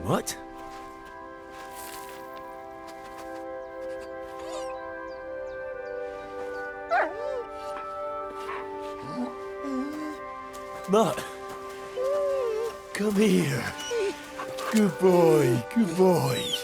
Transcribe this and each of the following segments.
What? Mutt, come here. Good boy, good boy.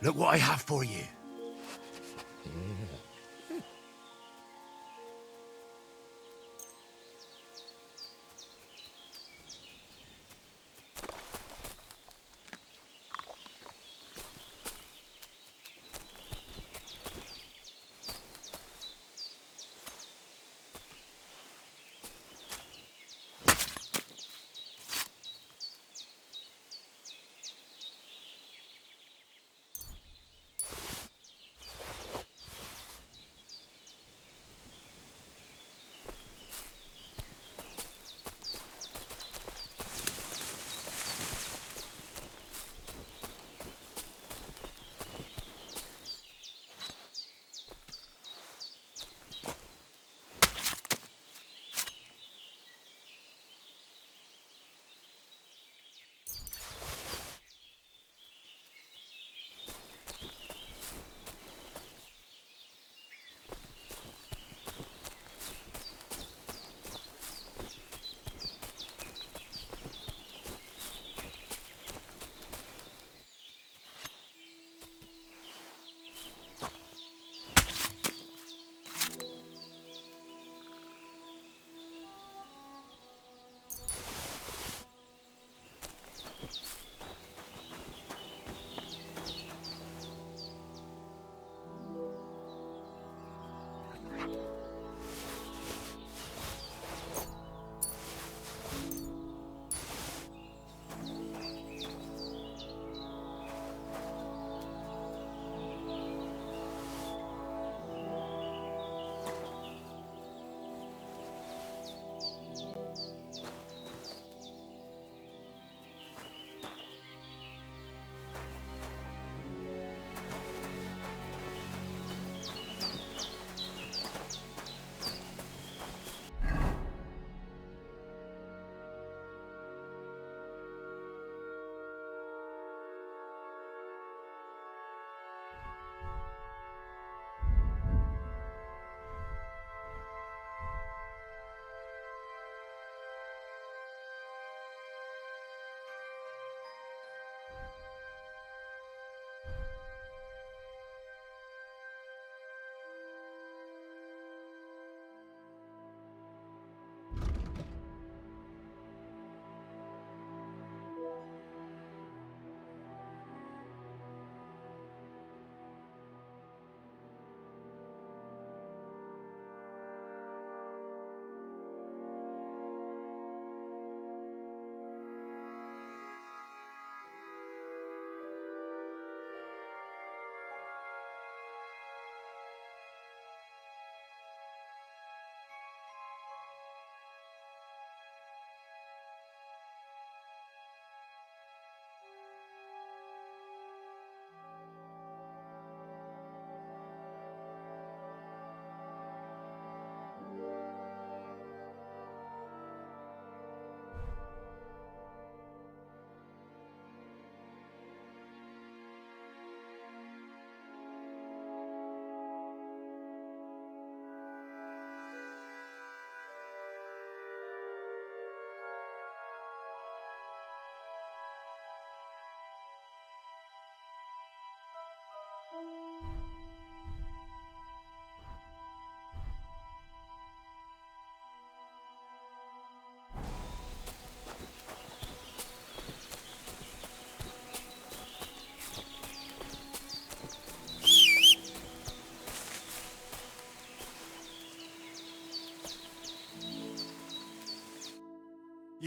Look what I have for you.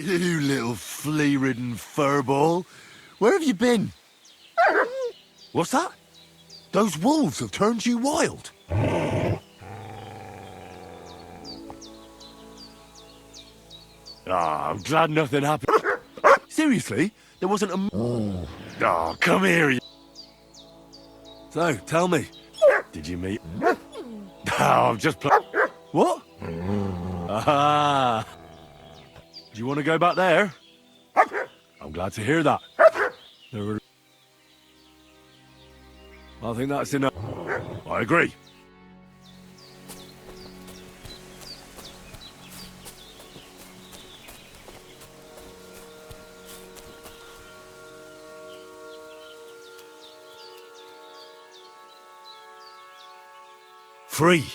You little flea-ridden furball. Where have you been? What's that? Those wolves have turned you wild. Ah, I'm glad nothing happened. Seriously? There wasn't a... Oh, come here, you... So, tell me. Did you meet... Oh, I'm just What? Ah. Do you want to go back there? I'm glad to hear that. I think that's enough. I agree. Free.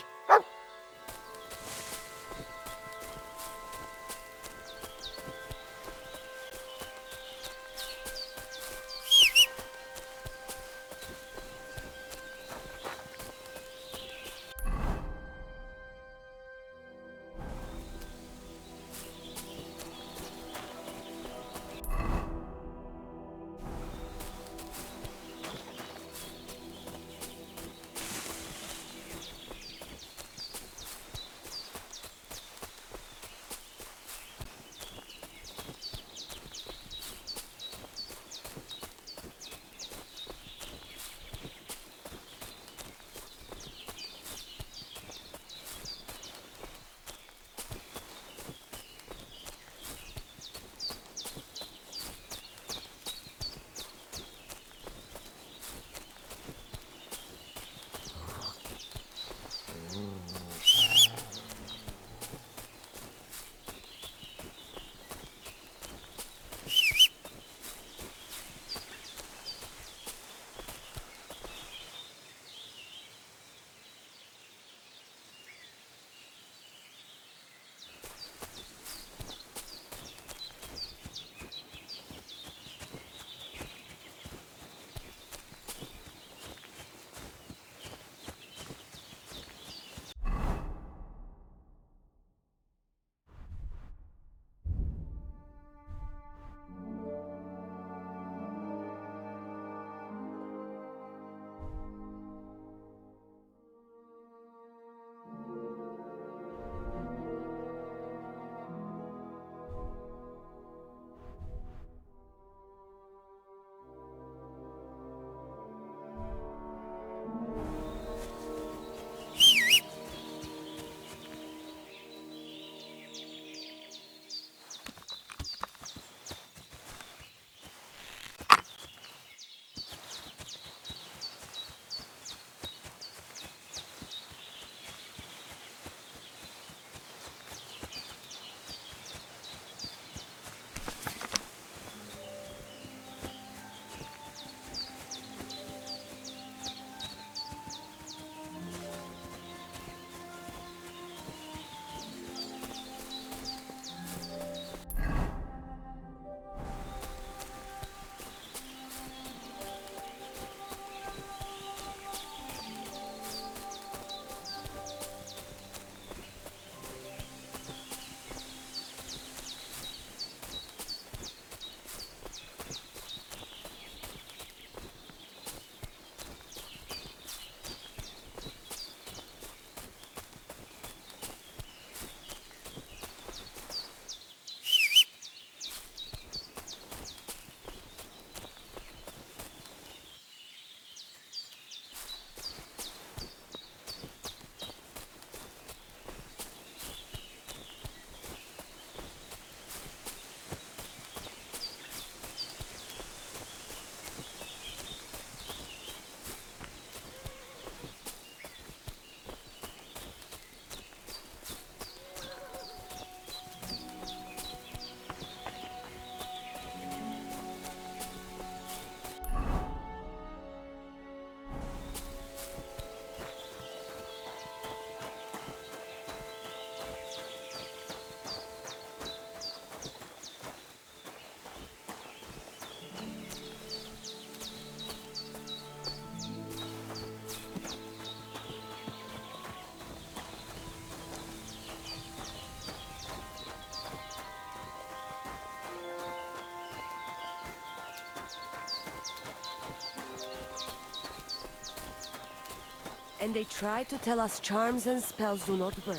And they try to tell us charms and spells do not work.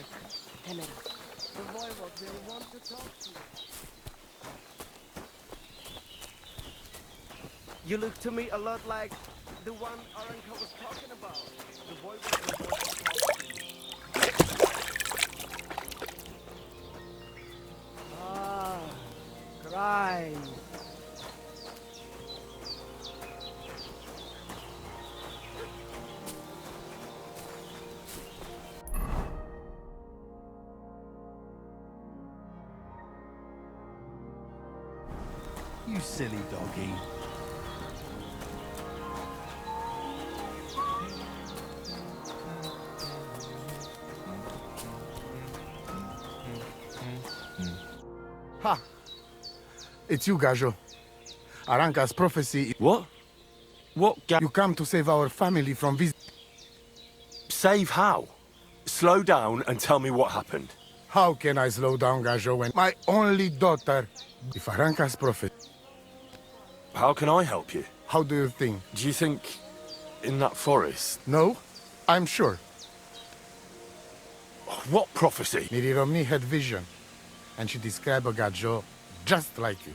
Temera, the Voivod will want to talk to you. You look to me a lot like the one Aranka was talking about. The Voivod will want to talk to you. Ah, Christ. You silly doggy. Ha! It's you, Gajo. Aranka's prophecy. What? You come to save our family from this. Save how? Slow down and tell me what happened. How can I slow down, Gajo, when my only daughter... If Aranka's prophet, How can I help you? how do you think? Do you think in that forest? No? I'm sure. What prophecy? Miri Romney had vision, and she described a Gajo just like you.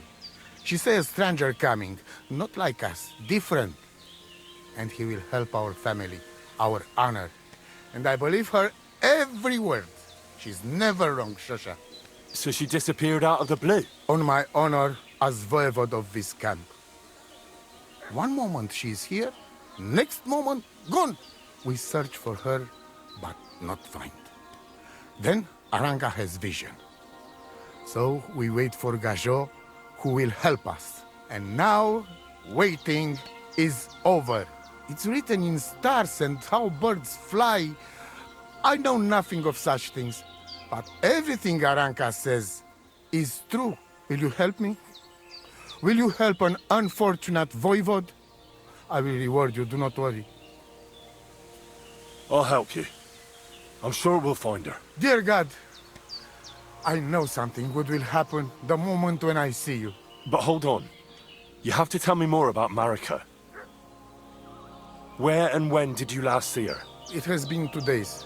She said a stranger coming, not like us, different. And he will help our family, our honor. And I believe her every word. She's never wrong, Shosha. So she disappeared out of the blue? On my honor as voivod of this camp. One moment she is here, next moment gone. We search for her, but not find. Then Aranka has vision. So we wait for Gajo, who will help us. And now, waiting is over. It's written in stars and how birds fly. I know nothing of such things, but everything Aranka says is true. Will you help me? Will you help an unfortunate voivod? I will reward you, do not worry. I'll help you. I'm sure we'll find her. Dear God, I know something good will happen the moment when I see you. But hold on. You have to tell me more about Marika. Where and when did you last see her? It has been 2 days.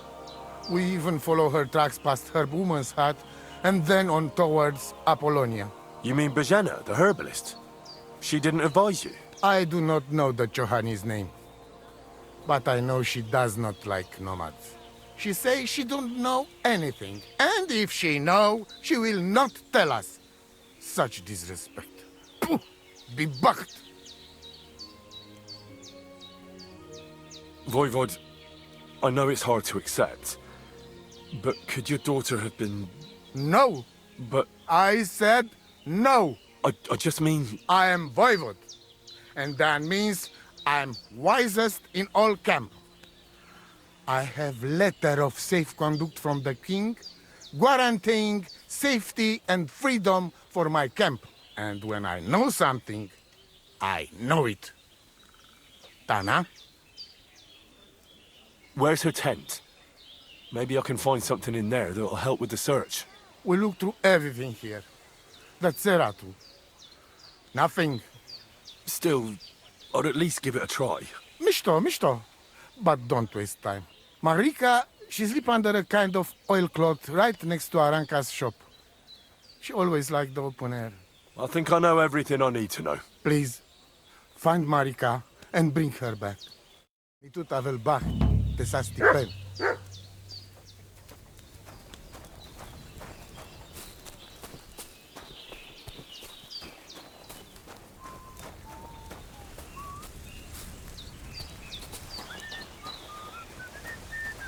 We even follow her tracks past her woman's hut and then on towards Apollonia. You mean Bajena, the herbalist? She didn't advise you? I do not know the Johani's name, but I know she does not like nomads. She says she don't know anything, and if she know, she will not tell us. Such disrespect. Puh! Be bucked! Voivod, I know it's hard to accept, but could your daughter have been... No! But I said no! I just mean... I am voivod, and that means I am wisest in all camp. I have letter of safe conduct from the king, guaranteeing safety and freedom for my camp. And when I know something, I know it. Tana? Where's her tent? Maybe I can find something in there that'll help with the search. We look through everything here. That's Zeratu. Nothing. Still, I'd at least give it a try. Mishto. But don't waste time. Marika, she sleep under a kind of oilcloth right next to Aranka's shop. She always liked the open air. I think I know everything I need to know. Please, find Marika and bring her back. Nitut avel bach, tesasti pen.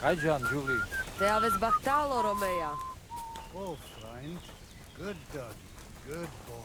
Hi, John, Julie. Te aveți bactalo, Romea. Oh, friend. Good dog. Good boy.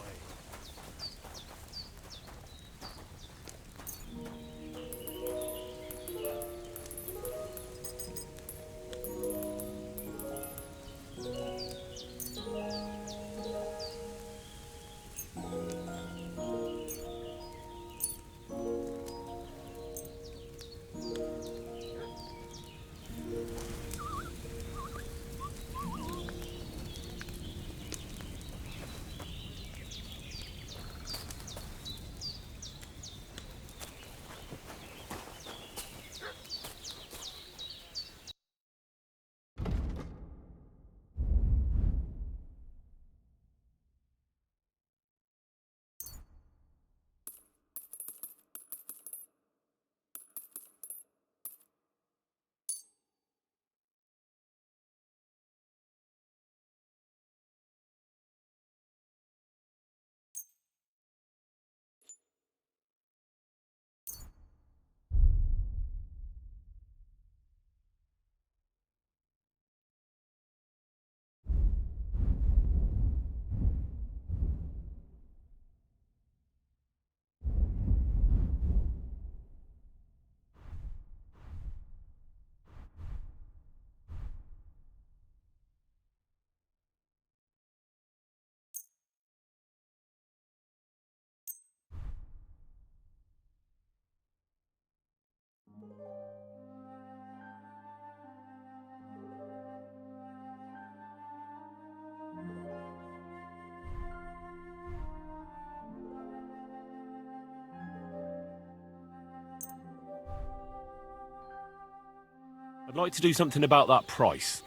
I'd like to do something about that price.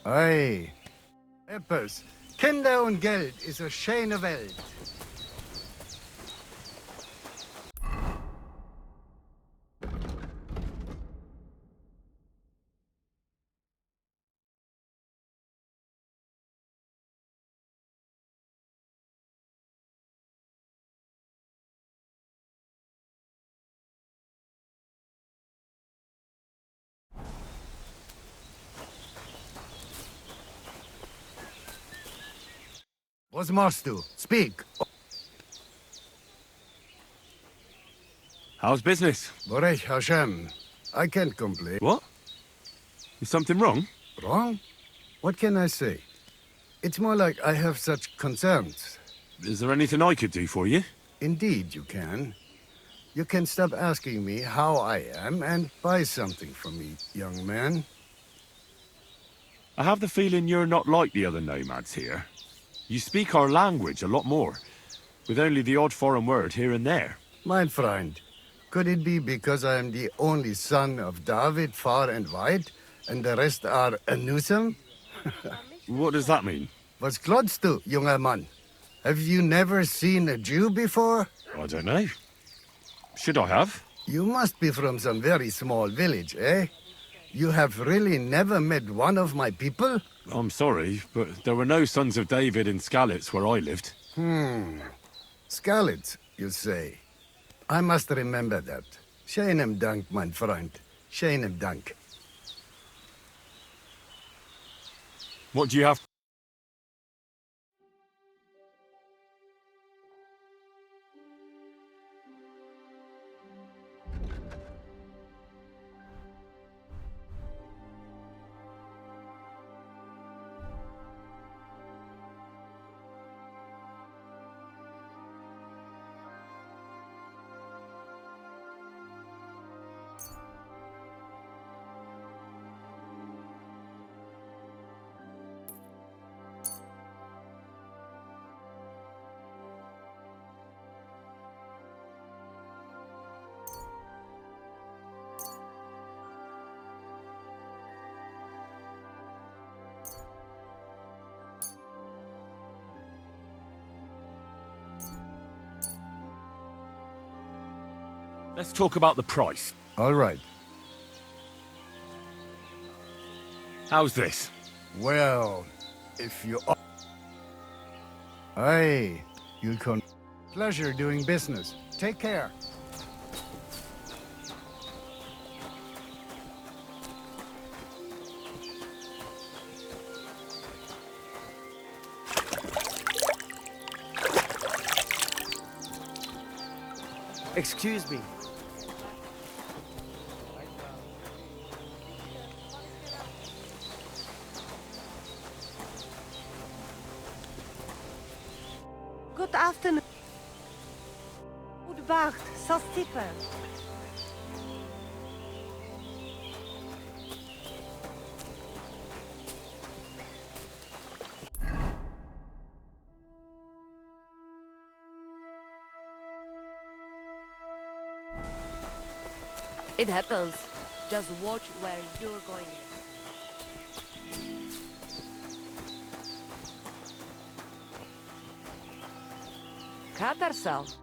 Ei, etwas. Kinder und Geld ist eine schöne Welt. Was machst du? Speak. How's business? Borech Hashem. I can't complain. What? Is something wrong? Wrong? What can I say? It's more like I have such concerns. Is there anything I could do for you? Indeed, you can. You can stop asking me how I am and buy something from me, young man. I have the feeling you're not like the other nomads here. You speak our language a lot more, with only the odd foreign word here and there. Mein Freund, could it be because I am the only son of David far and wide, and the rest are Anusam? What does that mean? Was klotzt du, junger Mann? Have you never seen a Jew before? I don't know. Should I have? You must be from some very small village, eh? You have really never met one of my people? I'm sorry, but there were no sons of David in Skalitz where I lived. Skalitz, you say? I must remember that. Schönem Dank, mein Freund. Schönem Dank. What do you have? Let's talk about the price. All right. How's this? Well, if you... Hey, you'll con... Pleasure doing business. Take care. Excuse me. Good afternoon. Good Wacht, zal stippen. It happens. Just watch where you're going. Katarsal.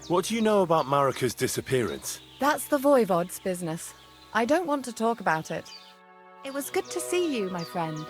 What do you know about Marika's disappearance? That's the Voivod's business. I don't want to talk about it. It was good to see you, my friend.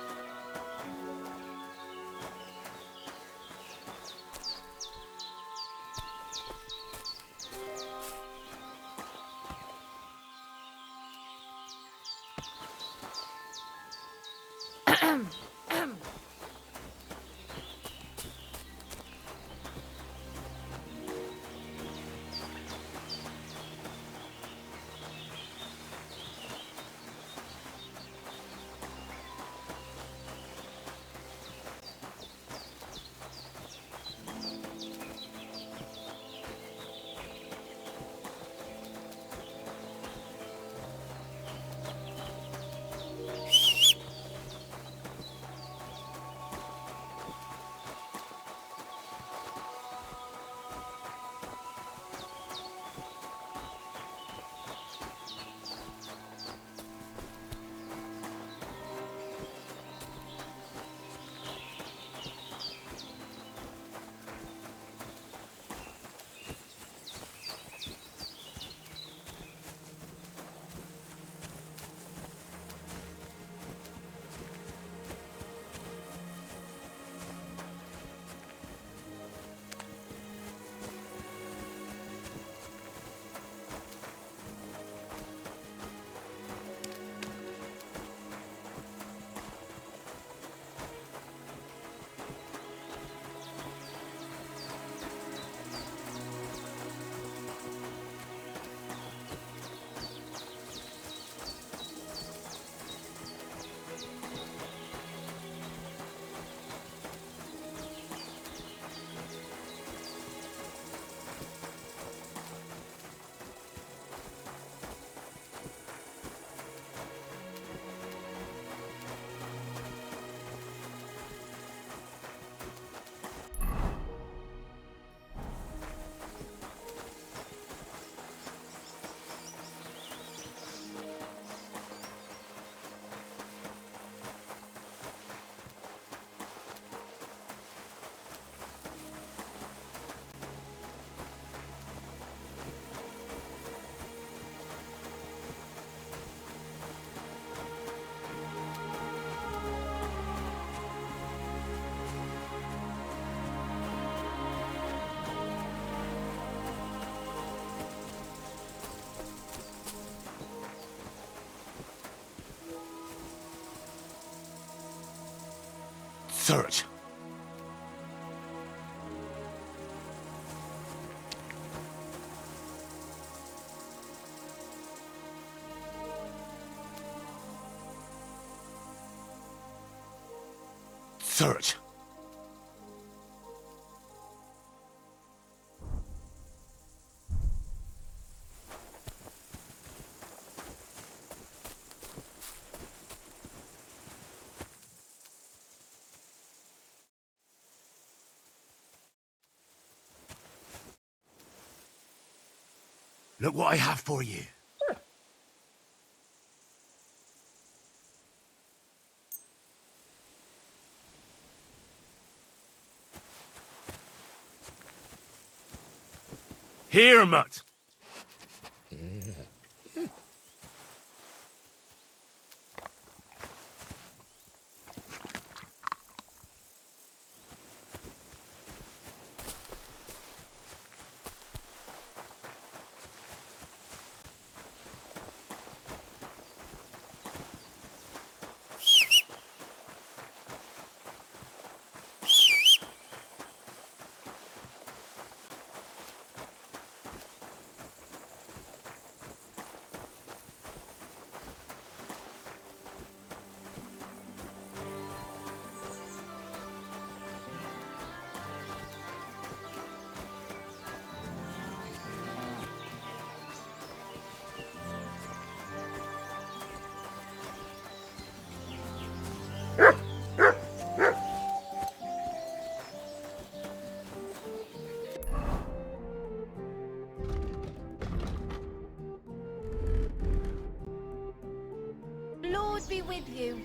Search. Search. Look what I have for you. Here, Mutt. Lord be with you.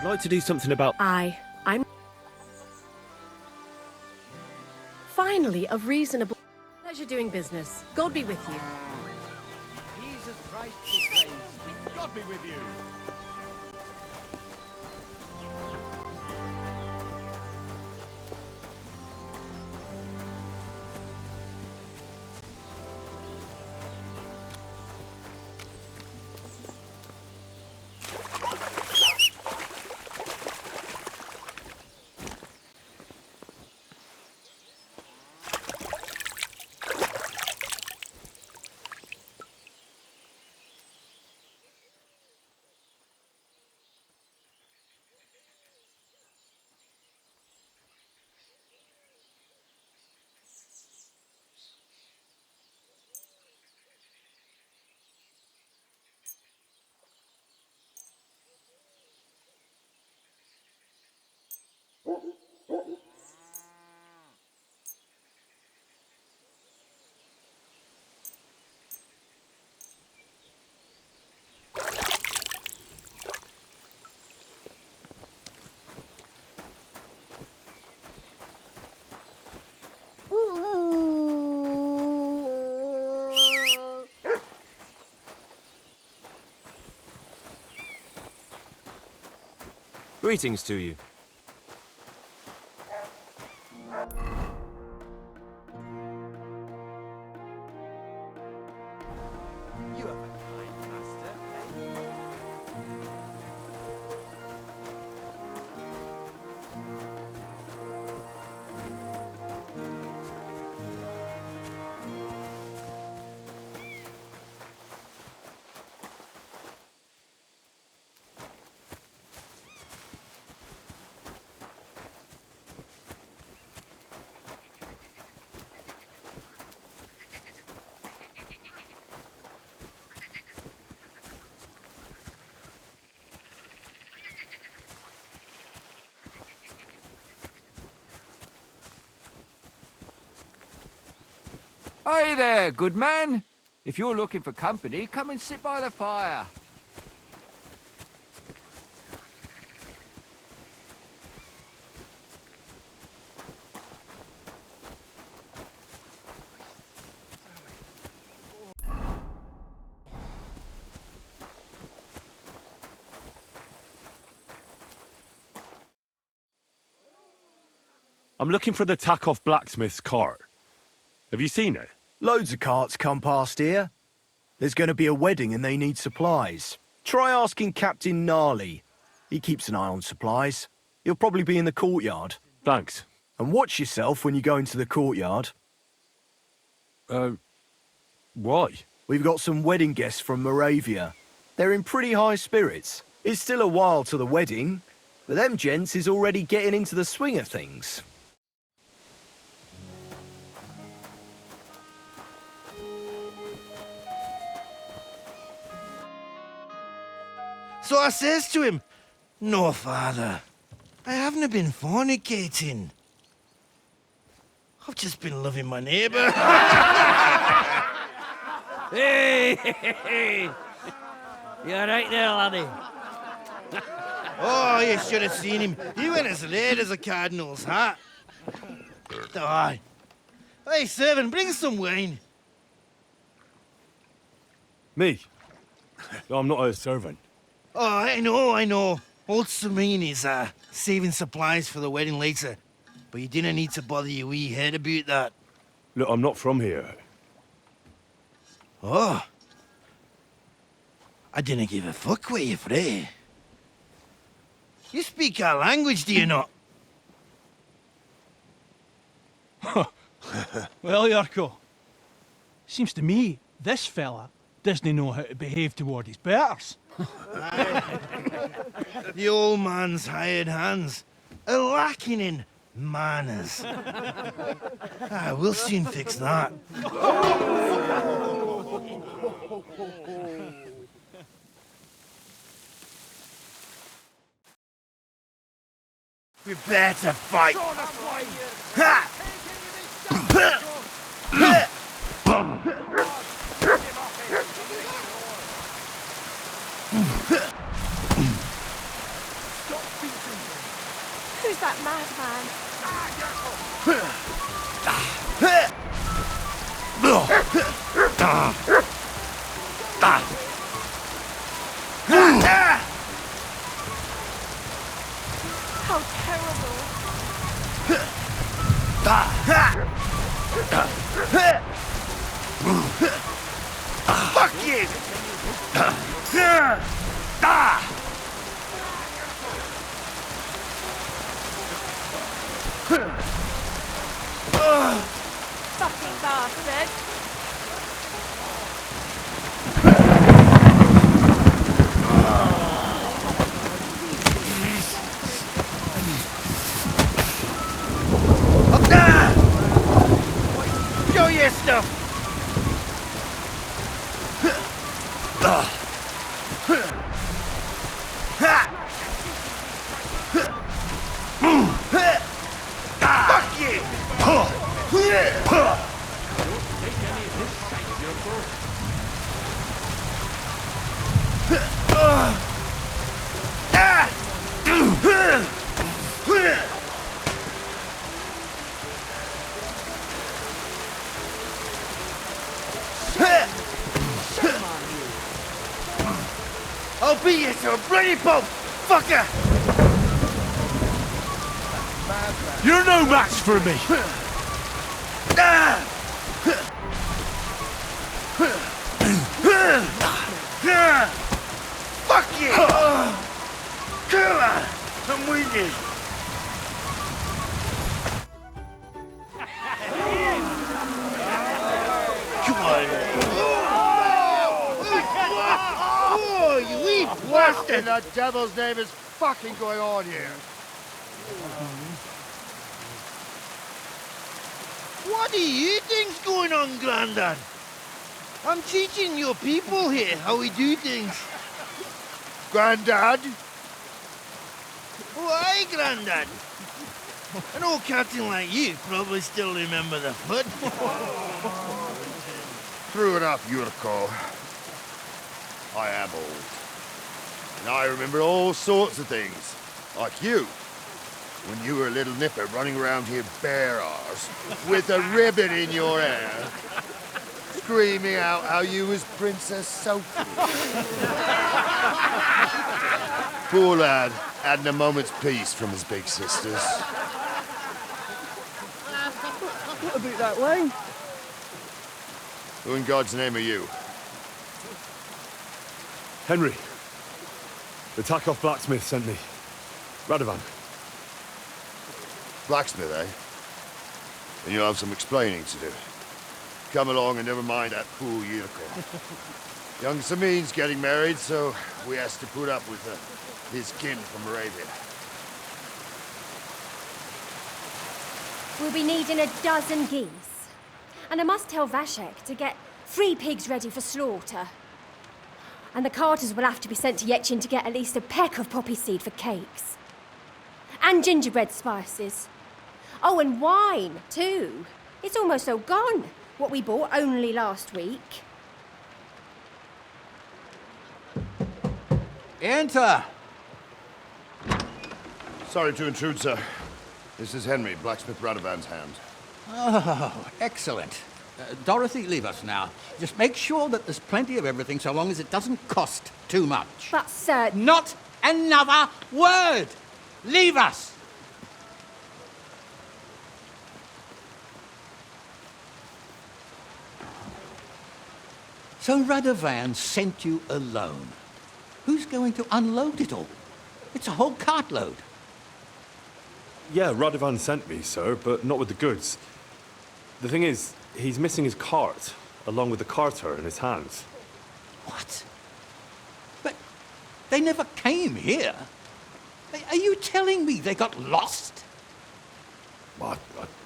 I'd like to do something about... I'm finally of reasonable pleasure doing business. God be with you. Jesus Christ be praised. God be with you. Greetings to you. You have a kind master, eh? Hi there, good man. If you're looking for company, come and sit by the fire. I'm looking for the Takeoff blacksmith's cart. Have you seen it? Loads of carts come past here. There's going to be a wedding and they need supplies. Try asking Captain Gnarly. He keeps an eye on supplies. He'll probably be in the courtyard. Thanks. And watch yourself when you go into the courtyard. Why? We've got some wedding guests from Moravia. They're in pretty high spirits. It's still a while to the wedding, but them gents is already getting into the swing of things. So I says to him, "No, father, I haven't been fornicating. I've just been loving my neighbour." Hey! You alright there, laddie? Oh, you should have seen him. He went as red as a cardinal's hat. Aye. Hey, servant, bring some wine. Me? I'm not a servant. Oh, I know. Old Serene is saving supplies for the wedding later. But you didn't need to bother your wee head about that. Look, I'm not from here. Oh. I didn't give a fuck where you're from. You speak our language, do you not? Well, Yarko, seems to me this fella doesn't know how to behave toward his betters. The old man's hired hands are lacking in manners. We'll soon fix that. We better fight. Ha! Who's that madman? How terrible. Fuck you! Fucking bastard. Show your stuff! Fuck you! I'll beat you to a bloody pulp, fucker! You're no match for me! Fuck you! Come on! I'm with you! Come on! Oh, you wee What in bastard! the devil's name is fucking going on here? What do you think's going on, Grandad? I'm teaching your people here how we do things. Grandad? Why, Grandad? An old captain like you probably still remember the foot. True enough, Yurko. I am old. And I remember all sorts of things. Like you. When you were a little nipper running around here bare arse, with a ribbon in your hair, screaming out how you was Princess Sophie. Poor lad, hadn't a moment's peace from his big sisters. What about that way? Who in God's name are you? Henry. The Takoff blacksmith sent me. Radovan. Blacksmith, eh? And you'll have some explaining to do. Come along and never mind that fool Yurko. Young Samin's getting married, so we has to put up with his kin from Moravia. We'll be needing a dozen geese. And I must tell Vashek to get 3 pigs ready for slaughter. And the carters will have to be sent to Yetchin to get at least a peck of poppy seed for cakes. And gingerbread spices. Oh, and wine, too. It's almost all gone, what we bought only last week. Enter! Sorry to intrude, sir. This is Henry, blacksmith Radovan's Hound. Oh, excellent. Dorothy, leave us now. Just make sure that there's plenty of everything so long as it doesn't cost too much. But, sir... Not another word! Leave us! So Radovan sent you alone. Who's going to unload it all? It's a whole cartload. Yeah, Radovan sent me, sir, but not with the goods. The thing is, he's missing his cart, along with the carter in his hands. What? But they never came here. Are you telling me they got lost? Well,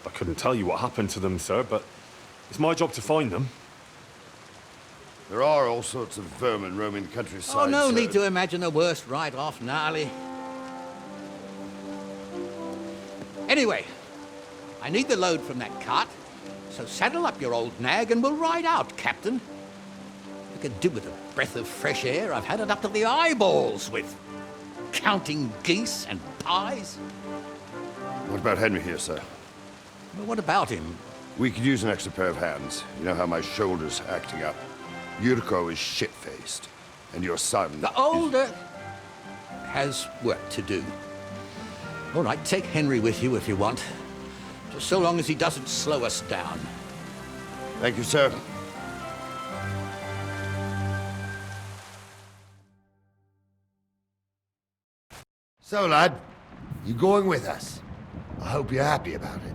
I couldn't tell you what happened to them, sir, but it's my job to find them. There are all sorts of vermin roaming the countryside. Oh, no sir. need to imagine the worst right off, gnarly. Anyway, I need the load from that cart, so saddle up your old nag and we'll ride out, Captain. I could do with a breath of fresh air. I've had it up to the eyeballs with counting geese and pies. What about Henry here, sir? Well, what about him? We could use an extra pair of hands. You know how my shoulder's acting up. Yurko is shit-faced, and your son... The older has work to do. All right, take Henry with you if you want. Just so long as he doesn't slow us down. Thank you, sir. So, lad, you going with us? I hope you're happy about it.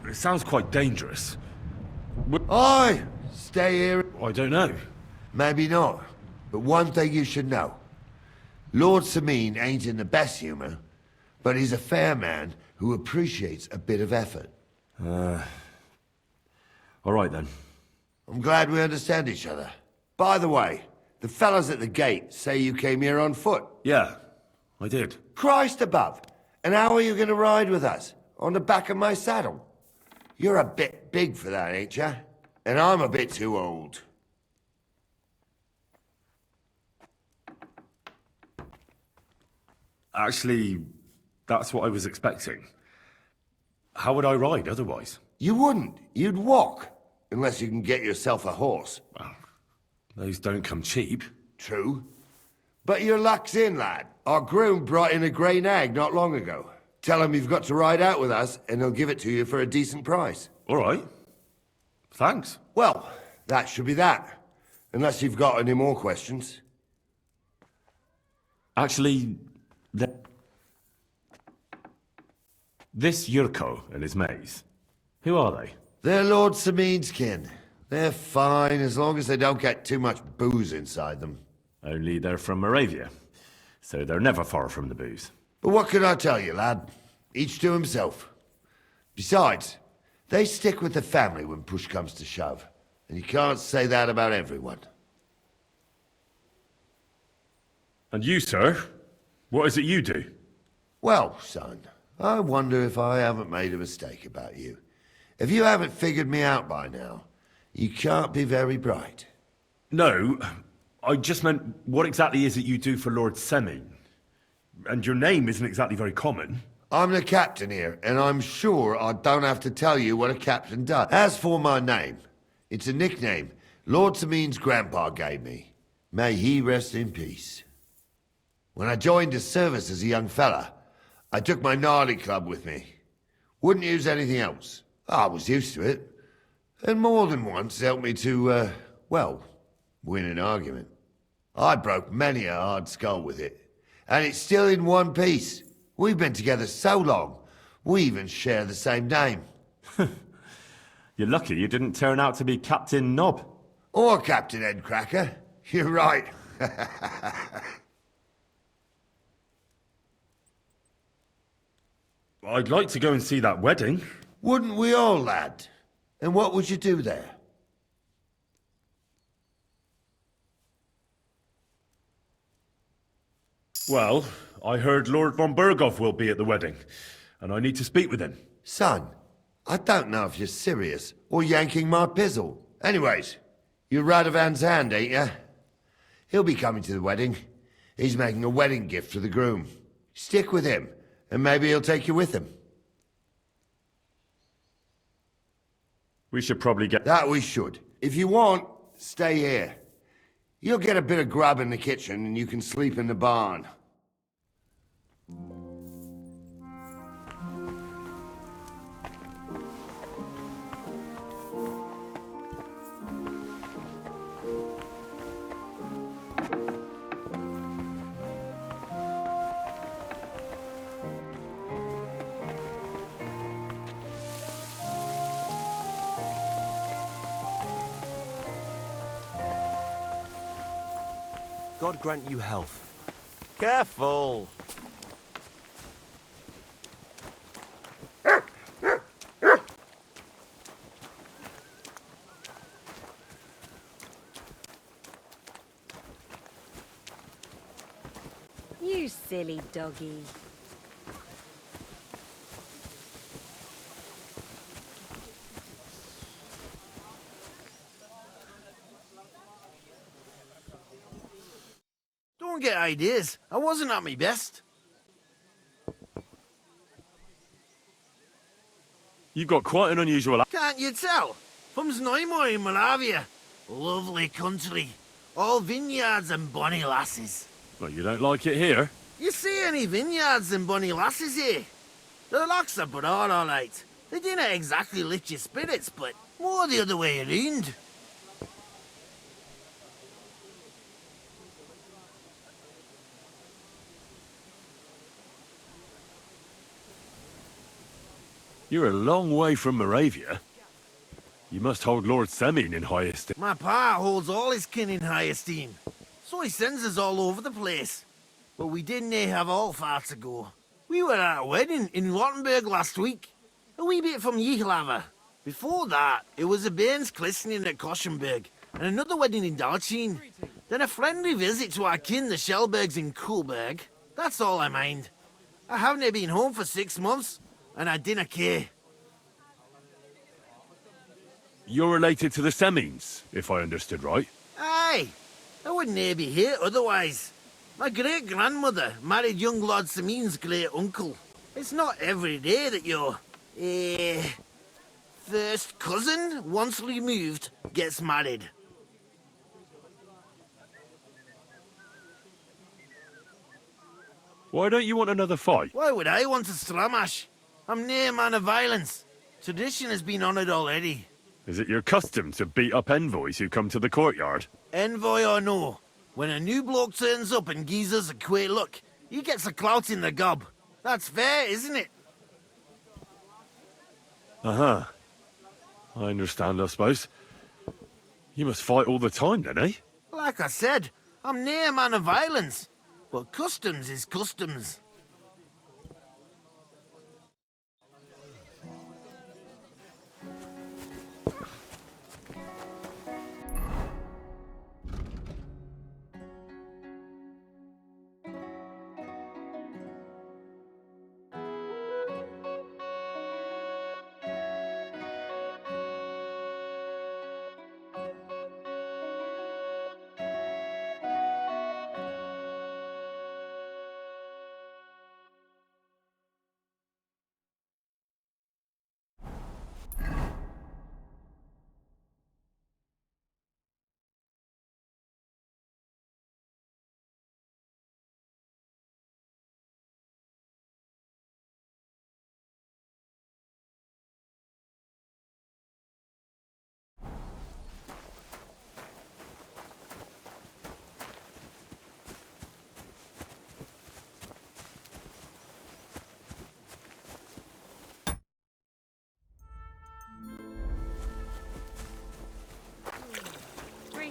It sounds quite dangerous. Aye, stay here. I don't know. Maybe not, but one thing you should know. Lord Samin ain't in the best humor, but he's a fair man who appreciates a bit of effort. All right, then. I'm glad we understand each other. By the way, the fellas at the gate say you came here on foot. Yeah, I did. Christ above! And how are you gonna ride with us? On the back of my saddle? You're a bit big for that, ain't ya? And I'm a bit too old. Actually, that's what I was expecting. How would I ride otherwise? You wouldn't. You'd walk. Unless you can get yourself a horse. Well, those don't come cheap. True. But your luck's in, lad. Our groom brought in a grey nag not long ago. Tell him you've got to ride out with us, and he'll give it to you for a decent price. All right. Thanks. Well, that should be that. Unless you've got any more questions. Actually, this Yurko and his mates, who are they? They're Lord Samin's kin. They're fine as long as they don't get too much booze inside them. Only they're from Moravia, so they're never far from the booze. But what can I tell you, lad? Each to himself. Besides, they stick with the family when push comes to shove. And you can't say that about everyone. And you, sir? What is it you do? Well, son, I wonder if I haven't made a mistake about you. If you haven't figured me out by now, you can't be very bright. No, I just meant, what exactly is it you do for Lord Semin? And your name isn't exactly very common. I'm the captain here, and I'm sure I don't have to tell you what a captain does. As for my name, it's a nickname Lord Semin's grandpa gave me. May he rest in peace. When I joined his service as a young fella, I took my gnarly club with me. Wouldn't use anything else. I was used to it. And more than once helped me to, well, win an argument. I broke many a hard skull with it. And it's still in one piece. We've been together so long, we even share the same name. You're lucky you didn't turn out to be Captain Knob. Or Captain Headcracker. You're right. I'd like to go and see that wedding. Wouldn't we all, lad? And what would you do there? Well, I heard Lord von Berghoff will be at the wedding, and I need to speak with him. Son, I don't know if you're serious or yanking my pizzle. Anyways, you're Radovan's hand, ain't ya? He'll be coming to the wedding. He's making a wedding gift for the groom. Stick with him, and maybe he'll take you with him. We should probably get... That we should. If you want, stay here. You'll get a bit of grub in the kitchen, and you can sleep in the barn. God grant you health. Careful! You silly doggy. Don't get ideas. I wasn't at my best. You've got quite an unusual... Can't you tell? From Znojmo in Moravia. Lovely country. All vineyards and bonny lasses. Well, you don't like it here? You see any vineyards and bonny lasses here? The locks are broad, all right. They didn't exactly lift your spirits, but more the other way around. You're a long way from Moravia. You must hold Lord Semin in high esteem. My pa holds all his kin in high esteem, so he sends us all over the place. But we didn't have all far to go. We were at a wedding in Rottenburg last week, a wee bit from Yihlava. Before that, it was a bairn's christening at Koschenberg, and another wedding in Dalchin. Then a friendly visit to our kin, the Schellbergs in Kuhlberg. That's all I mind. I haven't been home for 6 months, and I didn't care. You're related to the Semins, if I understood right. Aye, I wouldn't be here otherwise. My great-grandmother married young Lord Semin's great-uncle. It's not every day that your, first cousin, once removed, gets married. Why don't you want another fight? Why would I want a stramash? I'm no man of violence. Tradition has been honoured already. Is it your custom to beat up envoys who come to the courtyard? Envoy or no, when a new bloke turns up and gives us a queer look, he gets a clout in the gob. That's fair, isn't it? Uh-huh. I understand, I suppose. You must fight all the time, then, eh? Like I said, I'm no man of violence. But customs is customs.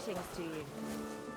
Greetings to you.